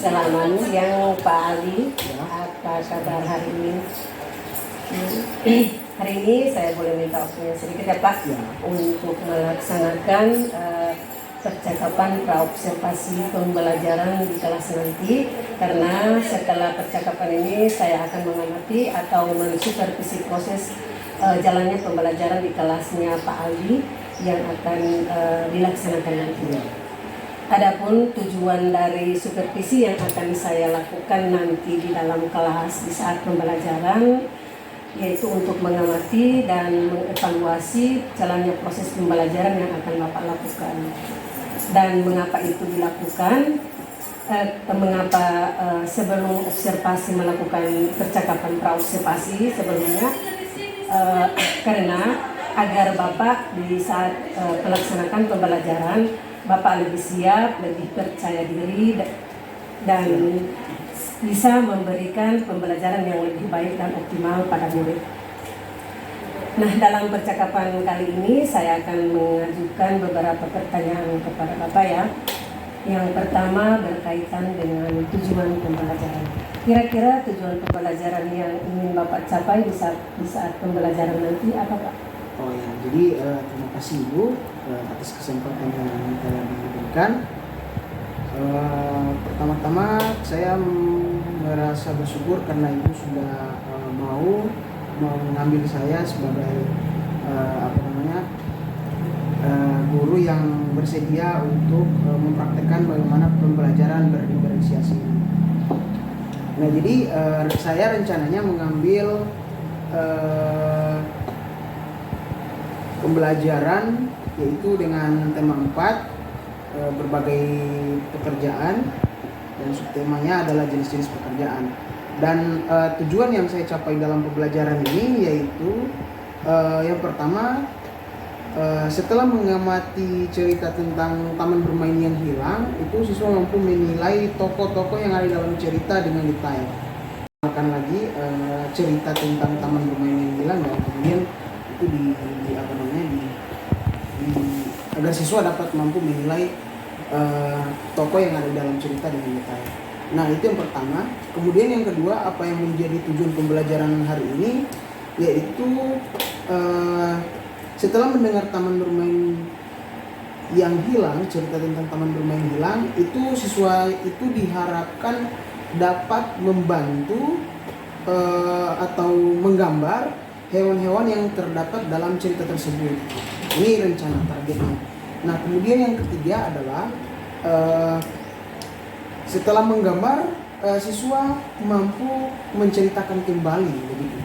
Selamat siang Pak Ali, apa kabar hari ini? Hari ini saya boleh minta waktunya sedikit ya Pak untuk melaksanakan percakapan praobservasi pembelajaran di kelas nanti, karena setelah percakapan ini saya akan mengamati atau mensupervisi proses jalannya pembelajaran di kelasnya Pak Ali yang akan dilaksanakan nanti. Adapun tujuan dari supervisi yang akan saya lakukan nanti di dalam kelas di saat pembelajaran, yaitu untuk mengamati dan mengevaluasi jalannya proses pembelajaran yang akan Bapak lakukan. Dan mengapa itu dilakukan? Mengapa sebelum observasi melakukan percakapan praobservasi sebelumnya? Karena agar Bapak di saat melaksanakan pembelajaran, Bapak lebih siap, lebih percaya diri, dan bisa memberikan pembelajaran yang lebih baik dan optimal pada murid. Nah, dalam percakapan kali ini saya akan mengajukan beberapa pertanyaan kepada Bapak ya. Yang pertama berkaitan dengan tujuan pembelajaran. Kira-kira tujuan pembelajaran yang ingin Bapak capai di saat pembelajaran nanti apa Pak? Oh ya, jadi terima kasih Ibu atas kesempatan yang telah diberikan. Pertama-tama saya merasa bersyukur karena Ibu sudah mau mengambil saya sebagai guru yang bersedia untuk mempraktekkan bagaimana pembelajaran berdiferensiasi. Nah, jadi saya rencananya mengambil pembelajaran yaitu dengan tema 4 berbagai pekerjaan, dan subtemanya adalah jenis-jenis pekerjaan. Dan tujuan yang saya capai dalam pembelajaran ini yaitu yang pertama, setelah mengamati cerita tentang taman bermain yang hilang, itu siswa mampu menilai tokoh-tokoh yang ada dalam cerita dengan detail. Akan lagi cerita tentang taman bermain yang hilang, dan kemudian itu agar siswa dapat mampu menilai tokoh yang ada dalam cerita dengan detail. Nah, itu yang pertama. Kemudian yang kedua, apa yang menjadi tujuan pembelajaran hari ini yaitu setelah mendengar taman bermain yang hilang, cerita tentang taman bermain hilang, itu siswa itu diharapkan dapat membantu atau menggambar hewan-hewan yang terdapat dalam cerita tersebut. Ini rencana targetnya. Nah, kemudian yang ketiga adalah setelah menggambar, siswa mampu menceritakan kembali begitu.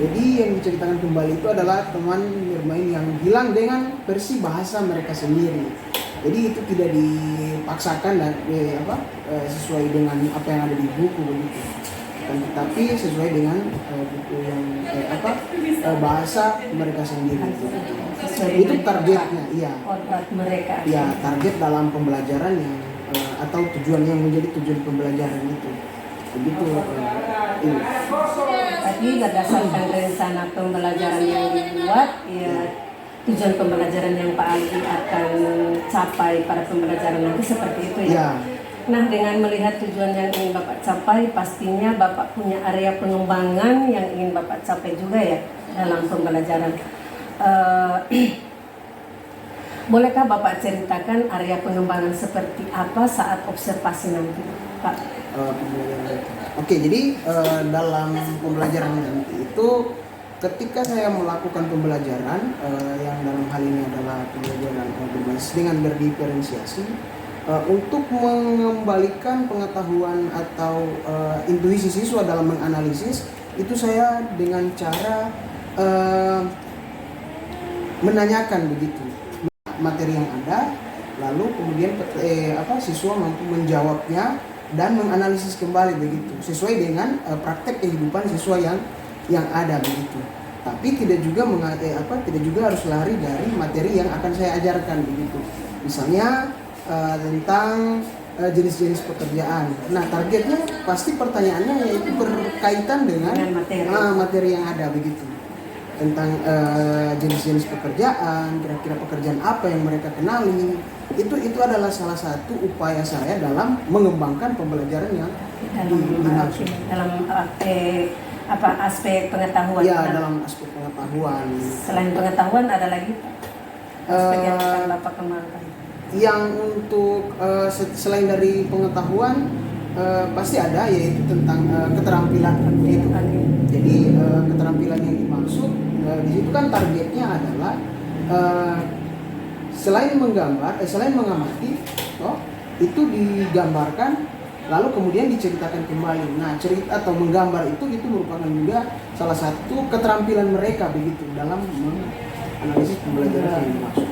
Jadi yang diceritakan kembali itu adalah teman bermain yang hilang dengan versi bahasa mereka sendiri. Jadi itu tidak dipaksakan dan sesuai dengan apa yang ada di buku begitu. Tetapi sesuai dengan buku yang bahasa mereka sendiri. Itu targetnya, iya. Mereka. Ya, target dalam pembelajaran yang atau tujuan yang menjadi tujuan pembelajaran itu. Begitu. Ini. Tapi berdasarkan rencana pembelajaran yang dibuat, ya tujuan pembelajaran yang Pak Ali akan capai pada pembelajaran nanti seperti itu ya. Ya. Nah, dengan melihat tujuan yang ingin Bapak capai, pastinya Bapak punya area pengembangan yang ingin Bapak capai juga ya dalam pembelajaran. Bolehkah Bapak ceritakan area pengembangan seperti apa saat observasi nanti, Pak? Oke, jadi dalam pembelajaran nanti itu, ketika saya melakukan pembelajaran yang dalam hal ini adalah pembelajaran berbasis dengan berdiferensiasi, untuk mengembalikan pengetahuan atau intuisi siswa dalam menganalisis, itu saya dengan cara menanyakan begitu materi yang ada, lalu kemudian siswa mampu menjawabnya dan menganalisis kembali begitu sesuai dengan praktek kehidupan siswa yang ada begitu. Tapi tidak juga harus lari dari materi yang akan saya ajarkan begitu. Misalnya tentang jenis-jenis pekerjaan. Nah, targetnya pasti pertanyaannya yaitu berkaitan dengan materi yang ada begitu. tentang jenis-jenis pekerjaan, kira-kira pekerjaan apa yang mereka kenali. Itu adalah salah satu upaya saya dalam mengembangkan pembelajaran yang dimaksud. Dalam aspek pengetahuan. Ya, dalam aspek pengetahuan. Selain pengetahuan ada lagi aspek yang akan Bapak kembangkan. Yang untuk selain dari pengetahuan pasti ada, yaitu tentang keterampilan gitu. Jadi keterampilan yang dimaksud di situ kan targetnya adalah selain menggambar, selain mengamati, itu digambarkan lalu kemudian diceritakan kembali. Nah, cerita atau menggambar itu merupakan juga salah satu keterampilan mereka begitu dalam menganalisis pembelajaran yang dimaksud.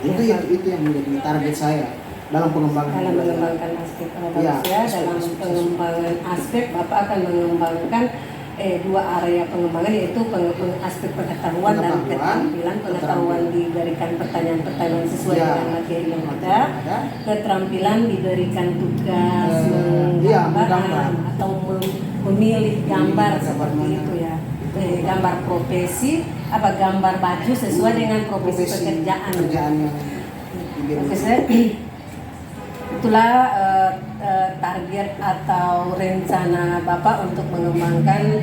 Itu yang menjadi target saya dalam pengembangan. Dalam mengembangkan aspek manusia, dalam pengembangan aspek Bapak akan mengembangkan dua area pengembangan, yaitu aspek pengetahuan dan keterampilan. Pengetahuan diberikan pertanyaan-pertanyaan sesuai dengan materi yang ada. Keterampilan diberikan tugas menggambar atau memilih gambar seperti itu ya. Gambar profesi, gambar baju sesuai dengan profesi pekerjaan. Itulah target atau rencana Bapak untuk mengembangkan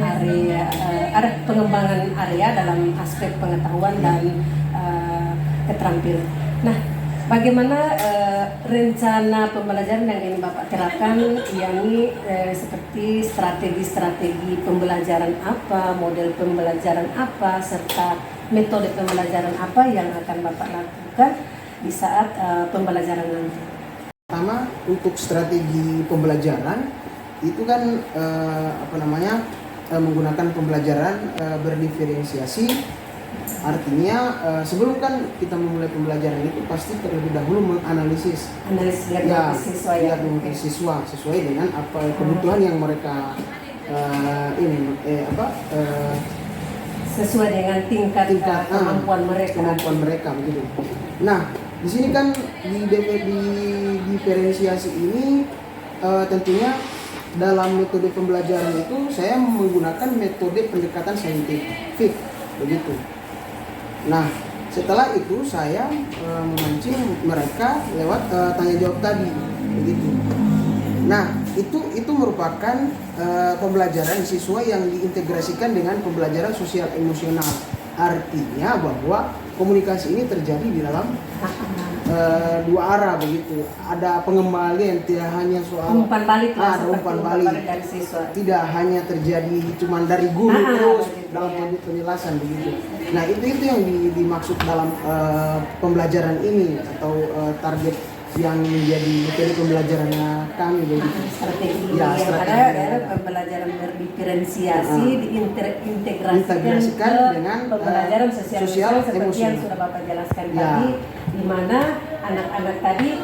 pengembangan area dalam aspek pengetahuan dan keterampilan. Nah, bagaimana rencana pembelajaran yang ingin Bapak terapkan, yakni seperti strategi-strategi pembelajaran apa, model pembelajaran apa, serta metode pembelajaran apa yang akan Bapak lakukan di saat pembelajaran nanti? Pertama, untuk strategi pembelajaran itu kan menggunakan pembelajaran berdiferensiasi. Artinya sebelum kan kita memulai pembelajaran itu pasti terlebih dahulu menganalisis siswa sesuai dengan apa kebutuhan yang mereka sesuai dengan tingkat kemampuan mereka begitu. Nah, di sini kan di diferensiasi ini tentunya dalam metode pembelajaran itu saya menggunakan metode pendekatan saintifik begitu. Nah, setelah itu saya memancing mereka lewat tanya jawab tadi begitu. Nah, itu merupakan pembelajaran siswa yang diintegrasikan dengan pembelajaran sosial emosional. Artinya bahwa komunikasi ini terjadi di dalam dua arah begitu. Ada pengembalian, tidak hanya soal umpan balik dari siswa. Tidak hanya terjadi cuma dari guru terus dalam penjelasan begitu. Nah, itu yang dimaksud dalam pembelajaran ini atau target yang menjadi metode pembelajarannya kami begitu. Strategi yang ada pembelajaran berdiferensiasi diintegrasikan dengan pembelajaran sosial seperti yang sudah Bapak jelaskan tadi, di mana anak-anak tadi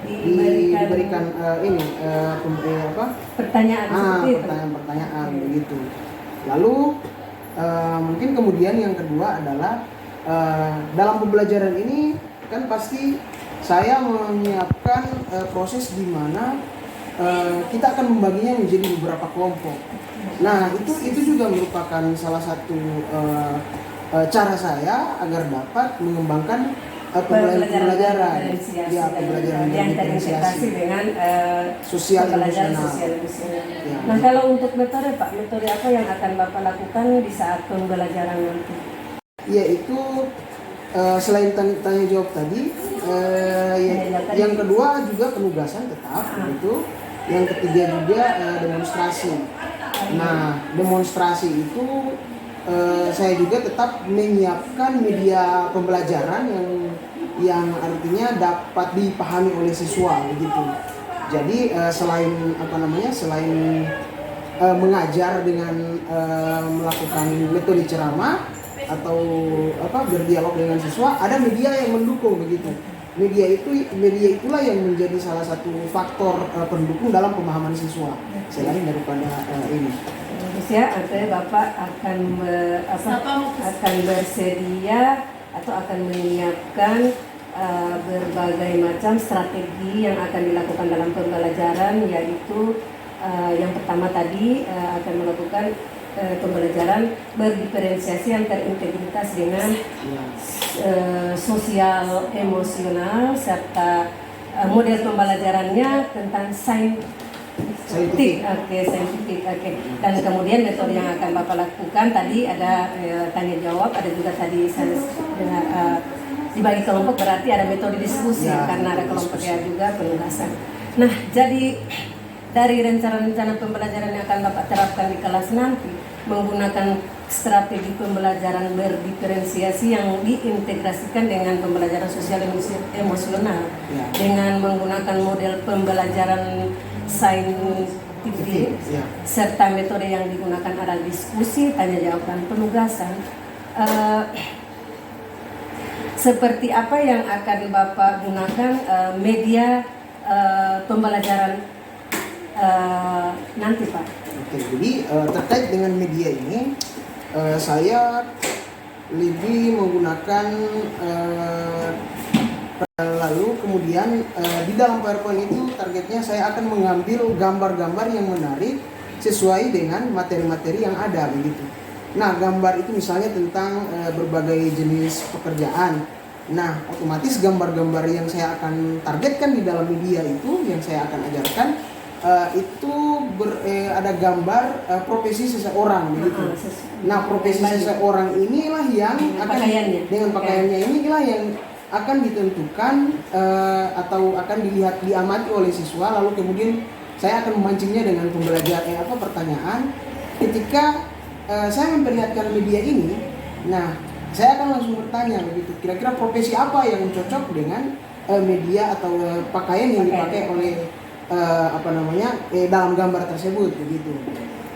diberikan pertanyaan begitu. Lalu mungkin kemudian yang kedua adalah dalam pembelajaran ini kan pasti saya menyiapkan proses di mana kita akan membaginya menjadi beberapa kelompok. Nah, itu juga merupakan salah satu cara saya agar dapat mengembangkan pembelajaran yang terintegrasi dengan sosial emosional. Ya. Nah, kalau untuk metode Pak, metode apa yang akan Bapak lakukan di saat pembelajaran nanti? Yaitu selain tanya jawab tadi, yang kedua juga penugasan tetap gitu. Yang ketiga juga demonstrasi. Nah, demonstrasi itu saya juga tetap menyiapkan media pembelajaran yang artinya dapat dipahami oleh siswa begitu. Jadi selain mengajar dengan melakukan metode ceramah atau berdialog dengan siswa, ada media yang mendukung begitu. Media itulah yang menjadi salah satu faktor pendukung dalam pemahaman siswa selain daripada ini. Artinya Bapak akan bersedia atau akan menyiapkan berbagai macam strategi yang akan dilakukan dalam pembelajaran, yaitu yang pertama tadi akan melakukan pembelajaran berdiferensiasi yang terintegritas dengan sosial emosional serta model pembelajarannya tentang saintifik. Oke. Dan kemudian metode yang akan Bapak lakukan tadi ada tanya jawab, ada juga tadi saya dengar dibagi kelompok, berarti ada metode diskusi karena ada kelompok juga penugasan. Nah, jadi dari rencana-rencana pembelajaran yang akan Bapak terapkan di kelas nanti menggunakan strategi pembelajaran berdiferensiasi yang diintegrasikan dengan pembelajaran sosial emosional dengan menggunakan model pembelajaran saintifik serta metode yang digunakan adalah diskusi, tanya jawab dan penugasan. Seperti apa yang akan Bapak gunakan media pembelajaran nanti, Pak? Oke, jadi terkait dengan media ini saya lebih menggunakan lalu kemudian di dalam PowerPoint itu targetnya saya akan mengambil gambar-gambar yang menarik sesuai dengan materi-materi yang ada begitu. Nah, gambar itu misalnya tentang berbagai jenis pekerjaan. Nah, otomatis gambar-gambar yang saya akan targetkan di dalam media itu yang saya akan ajarkan itu ada gambar profesi seseorang begitu. Nah, profesi seseorang inilah yang akan dengan pakaiannya inilah yang akan ditentukan atau akan dilihat diamati oleh siswa, lalu kemudian saya akan memancingnya dengan pembelajaran pertanyaan. Ketika saya memperlihatkan media ini, nah saya akan langsung bertanya begitu, kira-kira profesi apa yang cocok dengan media atau pakaian yang dipakai oleh dalam gambar tersebut begitu.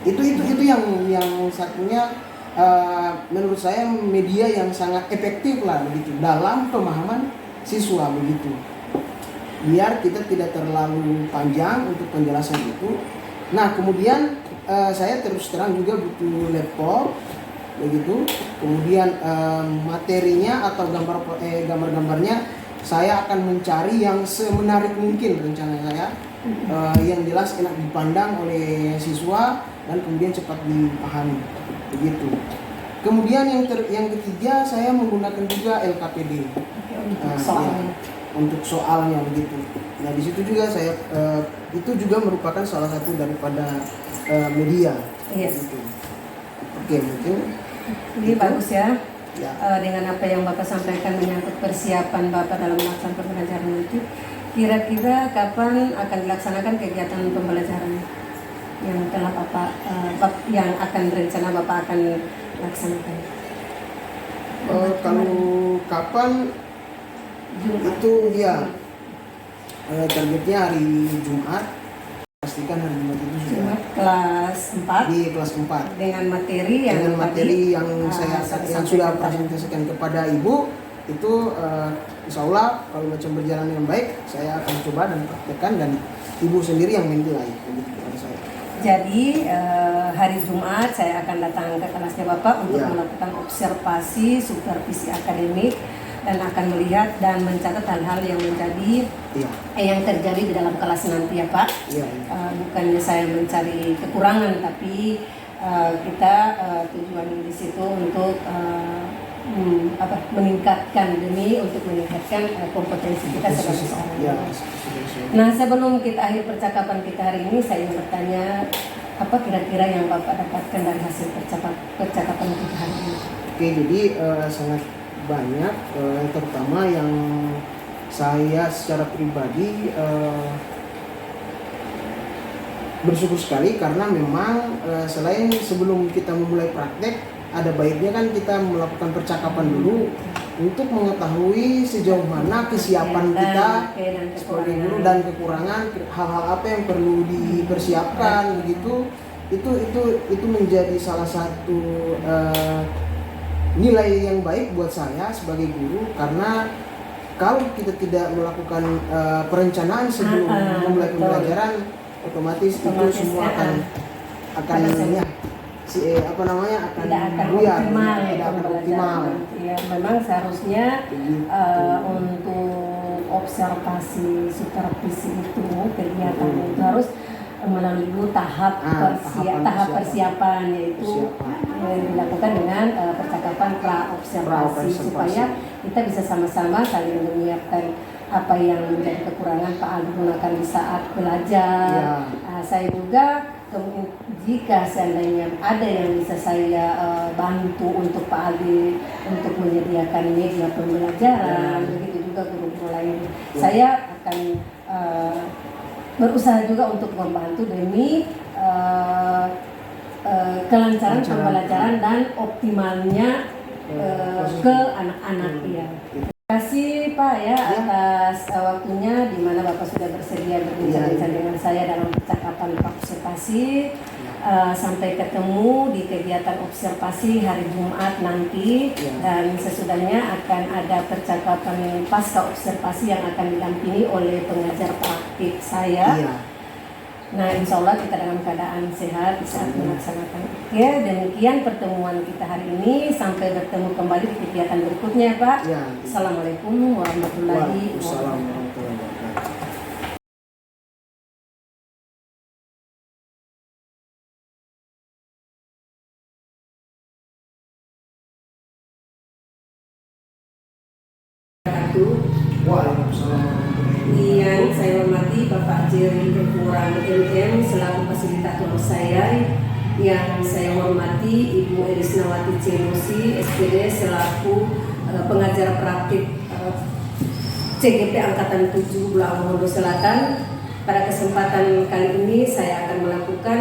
Itu yang satunya menurut saya media yang sangat efektif lah begitu dalam pemahaman siswa begitu. Biar kita tidak terlalu panjang untuk penjelasan itu. Nah, kemudian saya terus terang juga butuh laptop begitu. Kemudian materinya atau gambar-gambarnya saya akan mencari yang semenarik mungkin rencana saya, yang jelas enak dipandang oleh siswa dan kemudian cepat dipahami begitu. Kemudian yang ketiga saya menggunakan juga LKPD untuk soalnya begitu. Nah, di situ juga saya itu juga merupakan salah satu daripada media. Gitu. Oke, mungkin ini bagus ya. Dengan apa yang Bapak sampaikan menyangkut persiapan Bapak dalam melaksanakan pembelajaran nanti, kira-kira kapan akan dilaksanakan kegiatan pembelajaran yang telah Bapak yang akan rencana Bapak akan laksanakan? Kalau kapan itu ya targetnya hari Jumat. Pastikan hari Jumat itu sudah kelas 4 di kelas 4 dengan materi yang saya sudah presentasikan kepada Ibu itu insya Allah kalau macam berjalan dengan baik saya akan coba dan praktekkan dan Ibu sendiri yang menilai begitu kepada saya. Jadi hari Jumat saya akan datang ke kelasnya Bapak untuk melakukan observasi supervisi akademik dan akan melihat dan mencatat hal-hal yang menjadi yang terjadi di dalam kelas nanti ya Pak. Bukannya saya mencari kekurangan, tapi kita tujuan di situ untuk meningkatkan untuk meningkatkan kompetensi kita sebagai seorang guru. Nah, sebelum kita akhir percakapan kita hari ini, saya ingin bertanya apa kira-kira yang Bapak dapatkan dari hasil percakapan kita hari ini? Oke, jadi sangat banyak, terutama yang saya secara pribadi bersyukur sekali karena memang selain sebelum kita memulai praktek ada baiknya kan kita melakukan percakapan dulu untuk mengetahui sejauh mana kesiapan kita sebagai guru dan kekurangan, hal-hal apa yang perlu dipersiapkan begitu. Itu menjadi salah satu nilai yang baik buat saya sebagai guru, karena kalau kita tidak melakukan perencanaan sebelum memulai pembelajaran, otomatis itu semua akan optimal. Ya, memang seharusnya untuk observasi supervisi itu kegiatan itu harus melalui tahap persiapan, yaitu dilakukan dengan percakapan pra-observasi supaya kita bisa sama-sama saling menyiapkan apa yang menjadi kekurangan Pak Aldi gunakan di saat belajar. Saya juga jika seandainya ada yang bisa saya bantu untuk Pak Aldi untuk menyediakan media pembelajaran, begitu juga guru-guru lain, saya akan berusaha juga untuk membantu demi kelancaran pembelajaran dan optimalnya ke anak-anak ya. Terima kasih Pak ya atas waktunya, di mana Bapak sudah bersedia berbincang-bincang dengan saya dalam percakapan observasi. Sampai ketemu di kegiatan observasi hari Jumat nanti, dan sesudahnya akan ada percakapan pasca observasi yang akan didampingi oleh pengajar praktik saya. Nah, insya Allah kita dalam keadaan sehat di saat melaksanakan. Oke, demikian pertemuan kita hari ini. Sampai bertemu kembali di kegiatan berikutnya, Pak. Assalamualaikum warahmatullahi wabarakatuh. Yang saya hormati Bapak Jerry Kekuran MM selaku fasilitator saya, yang saya hormati Ibu Elisnawati Cemosi SPD selaku pengajar praktik CGP Angkatan 7 Bulaang Mondo Selatan. Pada kesempatan kali ini saya akan melakukan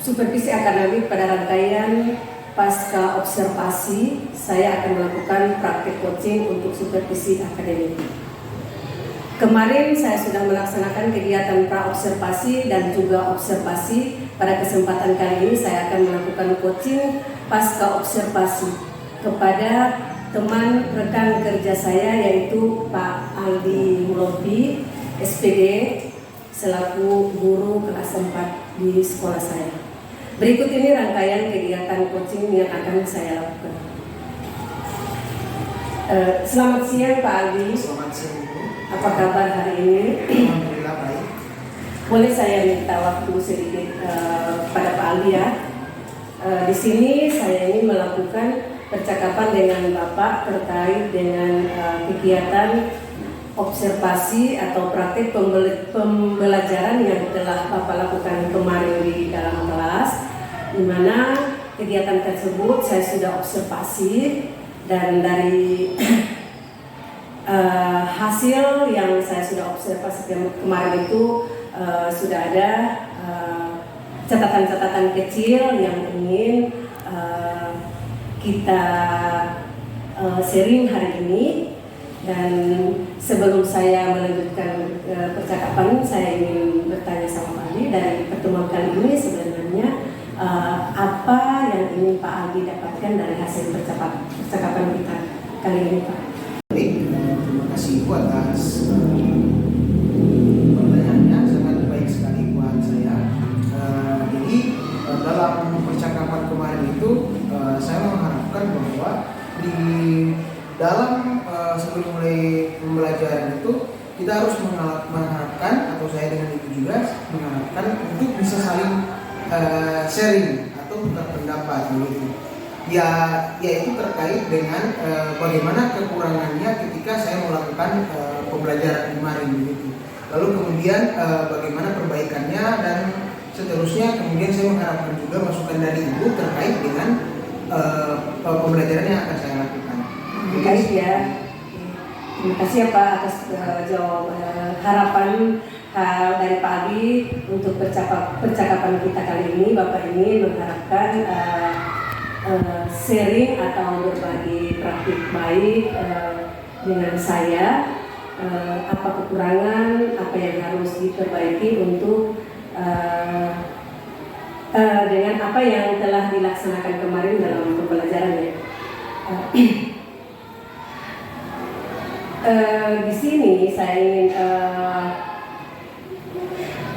supervisi akademik pada rangkaian pasca observasi. Saya akan melakukan praktik coaching untuk supervisi akademik. Kemarin saya sudah melaksanakan kegiatan pra-observasi dan juga observasi. Pada kesempatan kali ini saya akan melakukan coaching pasca observasi kepada teman rekan kerja saya, yaitu Pak Aldi Mulobi SPD selaku guru kelas 4 di sekolah saya. Berikut ini rangkaian kegiatan coaching yang akan saya lakukan. Selamat siang Pak Aldi. Selamat siang Bu. Apa kabar hari ini? Alhamdulillah baik. Boleh saya minta waktu sedikit pada Pak Aldi ya? Di sini saya ingin melakukan percakapan dengan Bapak terkait dengan kegiatan observasi atau praktik pembelajaran yang telah Bapak lakukan kemarin di dalam kelas, di mana kegiatan tersebut saya sudah observasi, dan dari hasil yang saya sudah observasi kemarin itu sudah ada catatan-catatan kecil yang ingin kita sharing hari ini. Dan sebelum saya melanjutkan percakapan, saya ingin bertanya sama Pak Aldi, dari pertemuan kali ini sebenarnya apa yang ingin Pak Aldi dapatkan dari hasil percakapan kita kali ini, Pak? Baik, terima kasih Bu atas pertanyaannya, sangat baik sekali buat saya. Jadi dalam percakapan kemarin itu saya mengharapkan bahwa di dalam sebelum mulai pembelajaran itu kita harus mengharapkan, atau saya dengan itu juga mengharapkan untuk bisa saling sharing atau tukar pendapat begitu. Ya, yaitu terkait dengan bagaimana kekurangannya ketika saya melakukan pembelajaran kemarin begitu. Lalu kemudian bagaimana perbaikannya, dan seterusnya. Kemudian saya mengharapkan juga masukan dari Ibu terkait dengan pembelajaran yang akan saya lakukan. Terima kasih ya. Terima kasih ya Pak atas harapan dari Pak Aldi untuk percakapan kita kali ini. Bapak ini mengharapkan sharing atau berbagi praktik baik dengan saya, apa kekurangan, apa yang harus diperbaiki untuk dengan apa yang telah dilaksanakan kemarin dalam pembelajaran ya. Di sini saya ingin,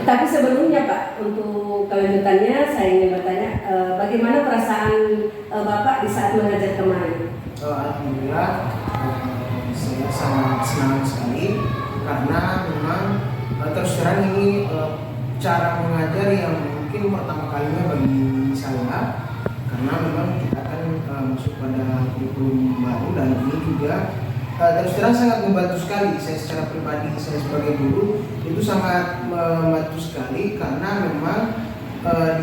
tapi sebelumnya Pak, untuk kelanjutannya saya ingin bertanya, bagaimana perasaan Bapak di saat mengajar kemarin? Alhamdulillah, saya sangat senang sekali karena memang terus terang ini cara mengajar yang mungkin pertama kalinya bagi saya, karena memang kita akan masuk pada kurikulum baru, dan ini juga terus terang sangat membantu sekali. Saya secara pribadi, saya sebagai guru itu sangat membantu sekali, karena memang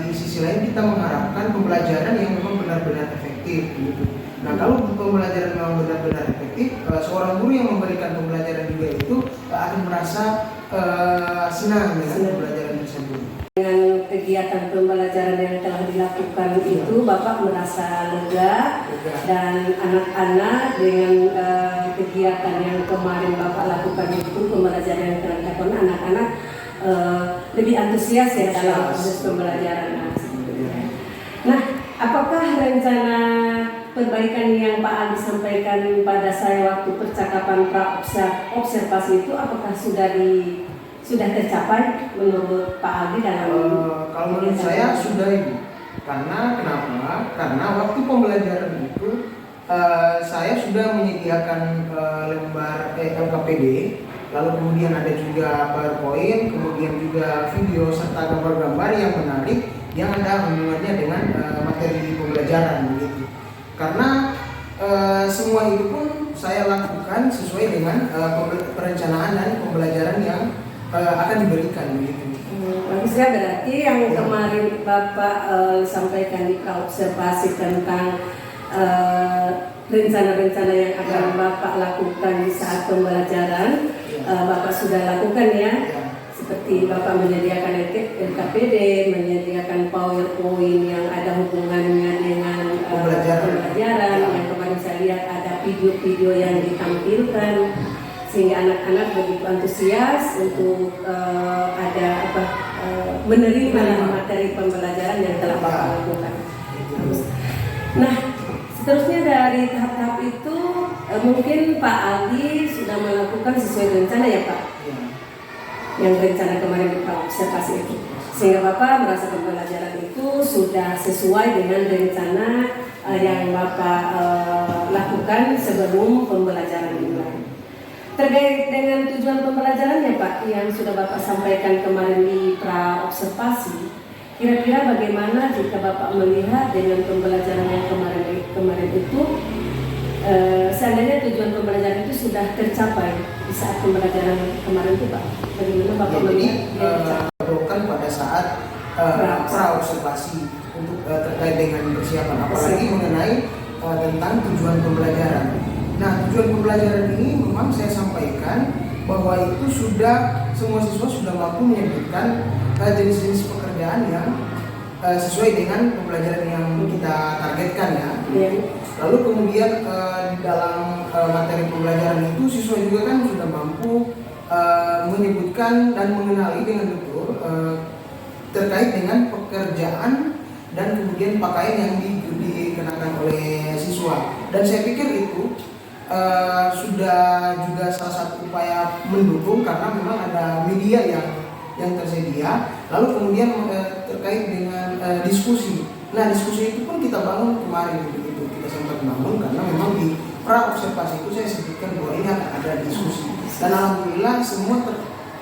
di sisi lain kita mengharapkan pembelajaran yang memang benar-benar efektif gitu. Nah, kalau pembelajaran memang benar-benar efektif, seorang guru yang memberikan pembelajaran juga itu akan merasa senang dengan pembelajaran tersebut. Dengan kegiatan pembelajaran yang telah dilakukan itu, Bapak merasa lega, dan anak-anak dengan kegiatan yang kemarin Bapak lakukan itu, pembelajaran yang telah dilakukan, anak-anak lebih antusias ya dalam proses pembelajaran. Nah, apakah rencana perbaikan yang Pak Ali sampaikan pada saya waktu percakapan pra-observasi itu, apakah sudah tercapai menurut Pak Ali dalam kalau menurut saya sudah, Ibu. Karena kenapa? Karena waktu pembelajaran itu saya sudah menyediakan lembar LKPD, lalu kemudian ada juga PowerPoint, kemudian juga video serta gambar-gambar yang menarik yang ada hubungannya dengan materi pembelajaran begitu. Karena semua itu pun saya lakukan sesuai dengan perencanaan dan pembelajaran yang akan diberikan begitu. Bagusnya, berarti yang kemarin Bapak sampaikan di observasi tentang rencana-rencana yang akan Bapak lakukan di saat pembelajaran, Bapak sudah lakukan ya. Seperti Bapak menyediakan LKPD, menyediakan PowerPoint yang ada hubungannya dengan pembelajaran. Yang kemarin saya lihat ada video-video yang ditampilkan, sehingga anak-anak begitu antusias untuk menerima materi pembelajaran yang telah Bapak lakukan. Nah, seterusnya dari tahap-tahap itu mungkin Pak Ali sudah melakukan sesuai rencana ya Pak? Yang rencana kemarin Bapak observasi itu, sehingga Bapak merasa pembelajaran itu sudah sesuai dengan rencana yang Bapak lakukan sebelum pembelajaran dimulai. Terkait dengan tujuan pembelajarannya Pak, yang sudah Bapak sampaikan kemarin di pra-observasi, kira-kira bagaimana jika Bapak melihat dengan pembelajaran yang kemarin itu, seandainya tujuan pembelajaran itu sudah tercapai di saat pembelajaran kemarin itu Pak, bagaimana Bapak melihat? Diperlukan pada saat pra-observasi untuk terkait dengan persiapan, apalagi mengenai tentang tujuan pembelajaran. Nah, tujuan pembelajaran ini memang saya sampaikan bahwa itu semua siswa sudah mampu menyebutkan jenis-jenis pekerjaan yang sesuai dengan pembelajaran yang kita targetkan ya. Lalu kemudian di dalam materi pembelajaran itu siswa juga kan sudah mampu menyebutkan dan mengenali dengan betul terkait dengan pekerjaan dan kemudian pakaian yang dikenakan oleh siswa. Dan saya pikir itu sudah juga salah satu upaya mendukung, karena memang ada media yang tersedia. Lalu kemudian terkait dengan diskusi. Nah, diskusi itu pun kita bangun kemarin begitu, kita sempat bangun karena memang di pra-observasi itu saya sebutkan bahwa ini akan ada diskusi. Dan alhamdulillah semua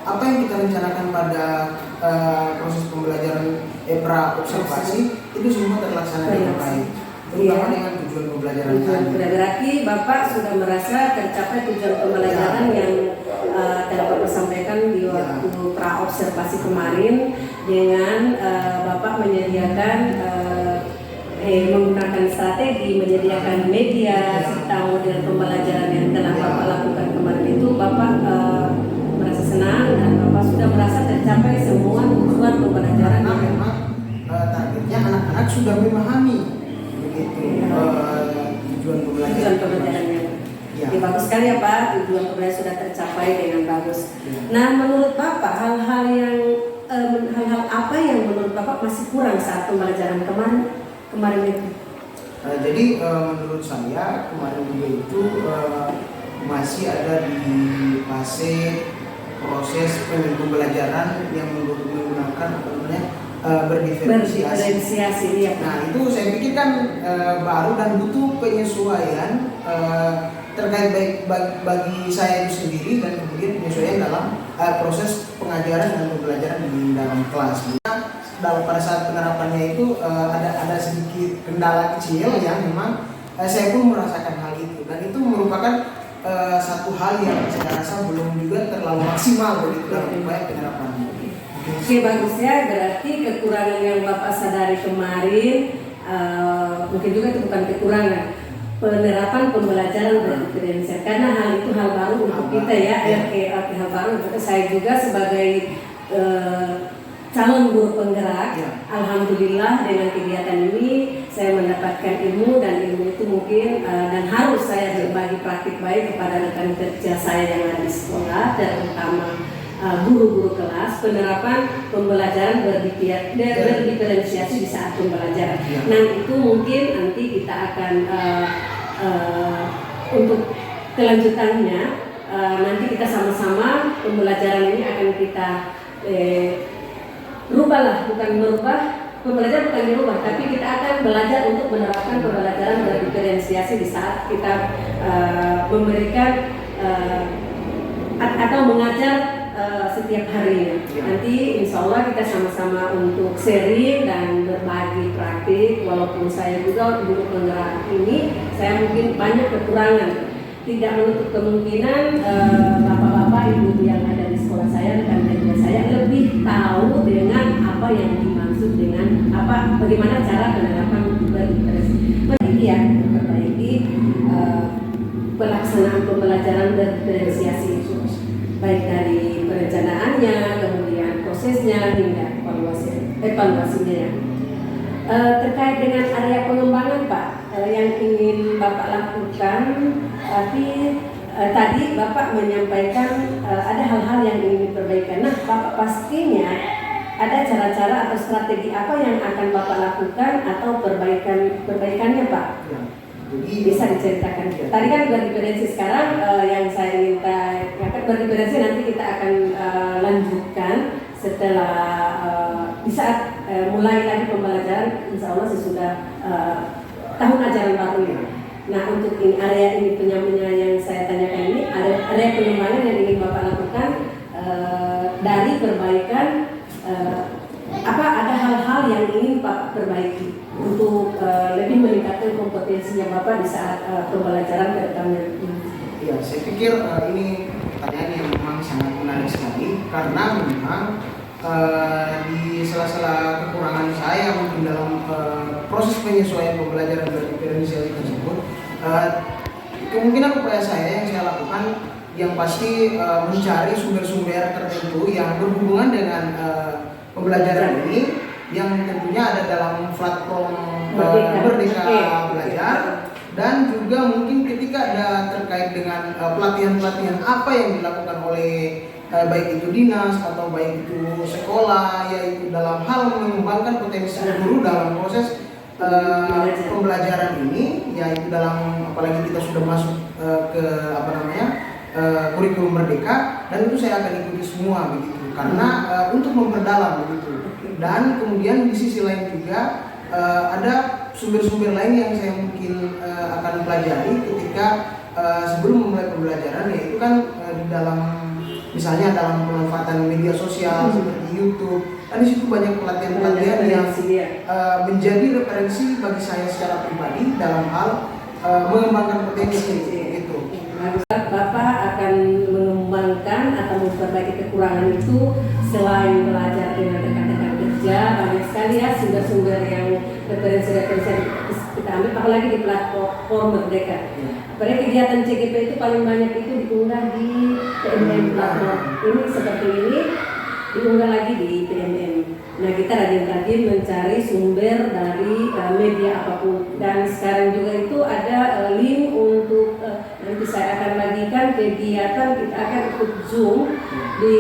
apa yang kita rencanakan pada proses pembelajaran pra-observasi itu semua terlaksana dengan baik. Terutama dengan tujuan pembelajaran tadi. Berarti Bapak sudah merasa tercapai tujuan pembelajaran yang telah Bapak sampaikan di waktu pra-observasi kemarin, dengan Bapak menyediakan menggunakan strategi, menyediakan media serta model pembelajaran yang telah Bapak lakukan kemarin itu. Bapak merasa senang dan Bapak sudah merasa tercapai semua tujuan pembelajaran. Karena memang targetnya anak-anak sudah memahami tujuan pembelajarannya. Ya, bagus sekali ya Pak, tujuan pembelajaran sudah tercapai dengan bagus. Nah, menurut Bapak hal-hal apa yang menurut Bapak masih kurang saat pembelajaran kemarin itu? Jadi menurut saya kemarin juga itu masih ada di fase proses pembelajaran yang menggunakan berdiferensiasi. Ya. Nah, itu saya pikir kan baru dan butuh penyesuaian terkait baik bagi saya itu sendiri, dan kemudian penyesuaian dalam proses pengajaran dan pembelajaran di dalam kelas. Dalam pada saat penerapannya itu ada sedikit kendala kecil yang memang saya pun merasakan hal itu, dan itu merupakan satu hal yang saya rasa belum juga terlalu maksimal begitu dalam upaya penerapannya. Oke, bagus ya. Berarti kekurangan yang Bapak sadari kemarin mungkin juga itu bukan kekurangan, penerapan pembelajaran berdiferensiasi, karena hal itu hal baru untuk kita ya, hal baru untuk saya juga sebagai calon guru penggerak. Alhamdulillah dengan kegiatan ini saya mendapatkan ilmu, dan ilmu itu mungkin dan harus saya berbagi praktik baik kepada rekan kerja saya yang ada di sekolah, terutama guru-guru kelas, penerapan pembelajaran berdiferensiasi di saat pembelajaran. Nah itu mungkin nanti kita akan untuk kelanjutannya nanti kita sama-sama pembelajaran ini akan kita rubahlah, bukan merubah pembelajaran, bukan dirubah, tapi kita akan belajar untuk menerapkan pembelajaran berdiferensiasi di saat kita memberikan atau mengajar setiap harinya. Nanti insya Allah kita sama-sama untuk sharing dan berbagi praktik. Walaupun saya juga guru penggerak ini, saya mungkin banyak kekurangan. Tidak menutup kemungkinan bapak-bapak, ibu yang ada di sekolah saya, rekan kerja saya lebih tahu dengan apa yang dimaksud dengan bagaimana cara penerapan memperbaiki pelaksanaan pembelajaran berdiferensiasi itu, baik dari perencanaannya, kemudian prosesnya hingga evaluasinya ya. Terkait dengan area pengembangan Pak, yang ingin Bapak lakukan, tapi tadi Bapak menyampaikan ada hal-hal yang ingin diperbaikan. Nah Bapak pastinya ada cara-cara atau strategi apa yang akan Bapak lakukan atau perbaikannya Pak? Bisa diceritakan. Tadi kan berdiferensi, sekarang yang saya minta berdiferensi nanti kita akan lanjutkan setelah di saat mulai lagi pembelajaran, insya Allah sesudah tahun ajaran baru ini. Nah untuk ini area ini penyambungnya yang saya tanyakan ini, ada area pengembangan yang ingin Bapak lakukan dari perbaikan, ada hal-hal yang ingin Pak perbaiki untuk lebih meningkatkan kompetensinya Bapak di saat pembelajaran ke depannya. Ya, saya pikir ini pertanyaan yang memang sangat menarik sekali, karena memang di sela-sela kekurangan saya mungkin dalam proses penyesuaian pembelajaran berdiferensiasi tersebut, kemungkinan upaya saya yang saya lakukan yang pasti mencari sumber-sumber tertentu yang berhubungan dengan pembelajaran ini, yang tentunya ada dalam platform Merdeka Belajar, dan juga mungkin ketika ada terkait dengan pelatihan-pelatihan apa yang dilakukan oleh baik itu dinas atau baik itu sekolah, yaitu dalam hal mengembangkan potensi guru dalam proses pembelajaran ini, yaitu dalam apalagi kita sudah masuk ke kurikulum merdeka, dan itu saya akan ikuti semua begitu, karena untuk memperdalam begitu. Dan kemudian di sisi lain juga ada sumber-sumber lain yang saya mungkin akan pelajari ketika sebelum memulai pembelajaran, yaitu kan di dalam misalnya dalam pemanfaatan media sosial seperti YouTube, dan di situ banyak pelatihan-pelatihan yang menjadi referensi bagi saya secara pribadi dalam hal mengembangkan potensi itu. Bapak akan mengembangkan atau memperbaiki kekurangan itu selain belajar dengan rekan-rekan kerja, banyak sekali ya sumber-sumber yang referensi-referensi kita ambil, apalagi di platform Merdeka. Pada kegiatan CGP itu paling banyak itu diunggah di PMM platform. Ini seperti ini diunggah lagi di PMM. Nah kita rajin-rajin mencari sumber dari media apapun, dan sekarang juga itu ada link untuk nanti saya akan bagikan kegiatan, kita akan ikut Zoom di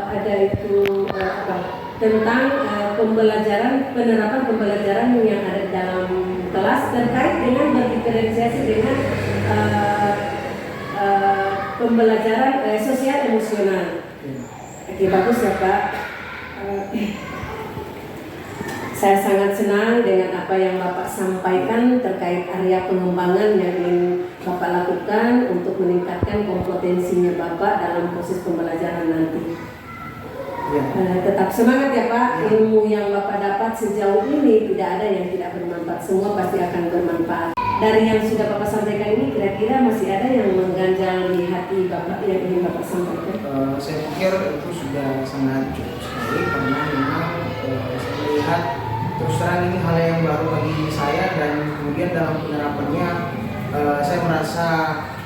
ada itu tentang penerapan pembelajaran yang ada dalam kelas terkait dengan berdiferensiasi dengan pembelajaran sosial emosional. Oke, bagus ya Pak. Saya sangat senang dengan apa yang Bapak sampaikan terkait area pengembangan yang ingin Bapak lakukan untuk meningkatkan kompetensi potensinya Bapak dalam proses pembelajaran nanti. Ya. Tetap semangat ya Pak, ilmu yang Bapak dapat sejauh ini tidak ada yang tidak bermanfaat, semua pasti akan bermanfaat. Dari yang sudah Bapak sampaikan ini kira-kira masih ada yang mengganjal di hati Bapak yang ingin Bapak sampaikan? Saya pikir itu sudah sangat cukup sekali karena memang saya melihat terus terang ini hal yang baru bagi saya, dan kemudian dalam penerapannya saya merasa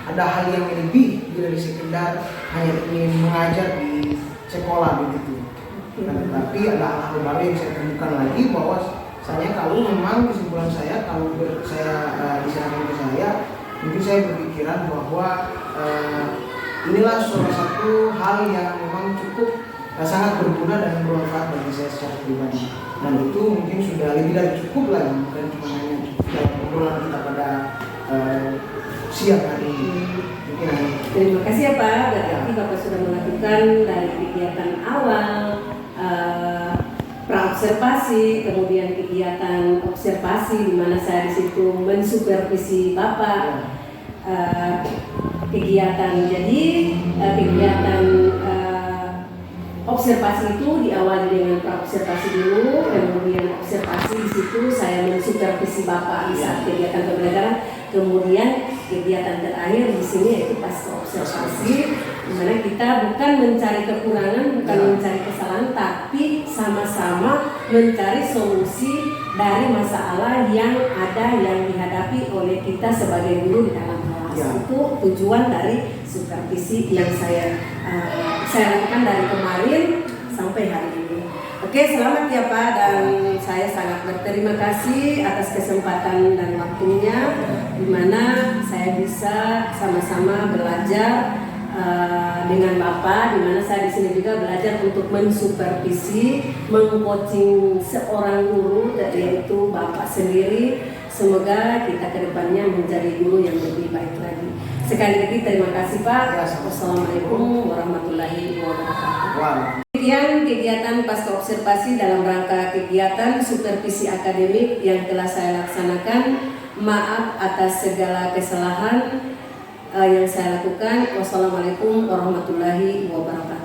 ada hal yang lebih dari sekedar hanya ingin mengajar di sekolah begitu. Nah, tetapi ada hal-hal baru yang saya temukan lagi bahwa saya kalau memang kesimpulan saya kalau saya disarankan ke saya, mungkin saya berpikiran bahwa inilah salah satu hal yang memang cukup sangat berguna dan bermanfaat bagi saya secara pribadi, dan itu mungkin sudah lebih dari cukup lah, bukan cuma hanya cukup dalam obrolan kita pada siang hari ini. Terima kasih ya Pak, berarti Bapak sudah melakukan dari kegiatan awal praobservasi, kemudian kegiatan observasi di mana saya di situ mensupervisi Bapak, kegiatan observasi itu diawali dengan praobservasi dulu, kemudian observasi di situ saya mensupervisi Bapak di saat kegiatan pembelajaran, kemudian kegiatan terakhir di sini yaitu pasca observasi, di mana kita bukan mencari kekurangan, bukan mencari kesalahan, tapi sama-sama mencari solusi dari masalah yang ada yang dihadapi oleh kita sebagai guru di dalam kelas. Itu tujuan dari supervisi yang saya lakukan dari kemarin sampai hari ini. Oke, selamat ya Pak, dan saya sangat berterima kasih atas kesempatan dan waktunya di mana saya bisa sama-sama belajar dengan Bapak, di mana saya di sini juga belajar untuk mensupervisi, mengcoaching seorang guru, yaitu Bapak sendiri. Semoga kita kedepannya menjadi guru yang lebih baik lagi. Sekali lagi terima kasih Pak. Wassalamualaikum warahmatullahi wabarakatuh. Demikian kegiatan pasca observasi dalam rangka kegiatan supervisi akademik yang telah saya laksanakan. Maaf atas segala kesalahan yang saya lakukan. Wassalamualaikum warahmatullahi wabarakatuh.